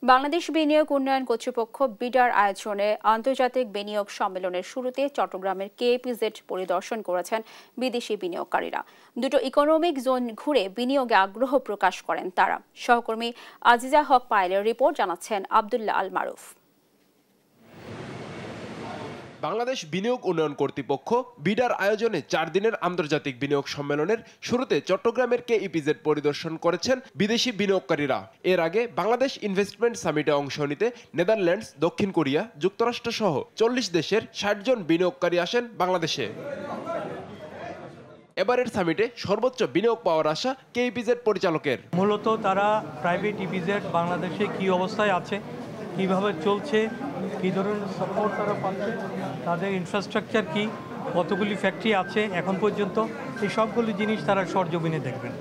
বাংলাদেশ বিনিয়োগ উন্নয়ন কর্তৃপক্ষ বিডার আয়োজনে আন্তর্জাতিক বিনিয়োগ সম্মেলনের শুরুতে চট্টগ্রামের কেপিজেড পরিদর্শন করেছেন বিদেশি বিনিয়োগকারীরা। দুটো ইকোনমিক জোন ঘুরে বিনিয়োগে আগ্রহ প্রকাশ করেন তারা। সহকর্মী আজিজা হক পায়েলের রিপোর্ট জানাচ্ছেন আব্দুল্লাহ আল মারুফ। বাংলাদেশ বিনিয়োগ উন্নয়ন কর্তৃপক্ষ বিডার আয়োজনে 4 দিনের আন্তর্জাতিক বিনিয়োগ সম্মেলনের শুরুতে চট্টগ্রামের কেইপিজেড পরিদর্শন করেছেন বিদেশি বিনিয়োগকারীরা। এর আগে বাংলাদেশ ইনভেস্টমেন্ট সামিটে অংশ নিতে নেদারল্যান্ডস, দক্ষিণ কোরিয়া, যুক্তরাষ্ট্র সহ 40 দেশের 60 জন বিনিয়োগকারী আসেন বাংলাদেশে। এবারের সামিটে সর্বোচ্চ বিনিয়োগ পাওয়ার আশা কেইপিজেড পরিচালকের। মূলত তারা প্রাইভেট ইপিজেড বাংলাদেশে কি অবস্থায় আছে, কিভাবে চলছে, কী ধরনের সাপোর্ট তারা পাচ্ছে, তাদের ইনফ্রাস্ট্রাকচার কি, কতগুলি ফ্যাক্টরি আছে এখন পর্যন্ত, এই সবগুলি জিনিস তারা সরজমিনে দেখবেন।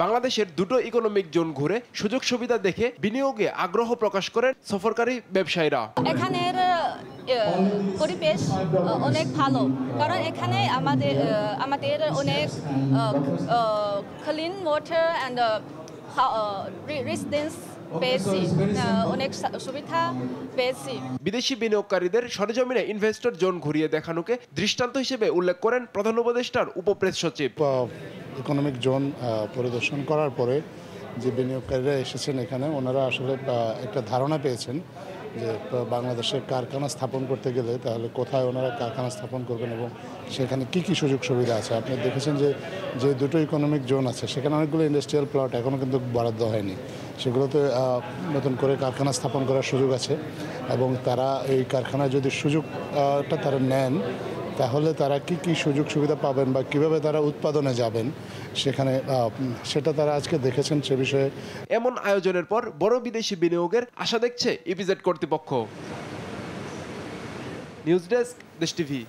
বাংলাদেশের দুটো ইকোনমিক জোন ঘুরে সুযোগ সুবিধা দেখে বিনিয়োগে আগ্রহ প্রকাশ করেন সফরকারী ব্যবসায়ীরা। এখানের পরিবেশ অনেক ভালো, কারণ এখানে আমাদের অনেক ক্লিন ওয়াটার অ্যান্ড রেসিডেন্স পেয়েছি, অনেক সুবিধা পেয়েছি। বিদেশি বিনিয়োগকারীদের সরেজমিনে ইনভেস্টর জোন ঘুরিয়ে দেখানোকে দৃষ্টান্ত হিসেবে উল্লেখ করেন প্রধান উপদেষ্টার উপপ্রেস সচিব। ইকোনমিক জোন পরিদর্শন করার পরে যে বিনিয়োগকারীরা এসেছেন এখানে, ওনারা আসলে একটা ধারণা পেয়েছেন যে বাংলাদেশে কারখানা স্থাপন করতে গেলে তাহলে কোথায় ওনারা কারখানা স্থাপন করবেন এবং সেখানে কি কি সুযোগ সুবিধা আছে। আপনি দেখেছেন যে দুটো ইকোনমিক জোন আছে সেখানে অনেকগুলো ইন্ডাস্ট্রিয়াল প্লট এখনও কিন্তু বরাদ্দ হয়নি, সেগুলোতে নতুন করে কারখানা স্থাপন করার সুযোগ আছে এবং তারা এই কারখানায় যদি সুযোগটা তারা নেন তাহলে তারা কি কি সুযোগ সুবিধা পাবেন বা কিভাবে তারা উৎপাদনে যাবেন সেখানে, সেটা তারা আজকে দেখেছেন। সে বিষয়ে এমন আয়োজনের পর বড় বিদেশি বিনিয়োগের আশা দেখছে ইপিজেড কর্তৃপক্ষ। নিউজ ডেস্ক, দেশ টিভি।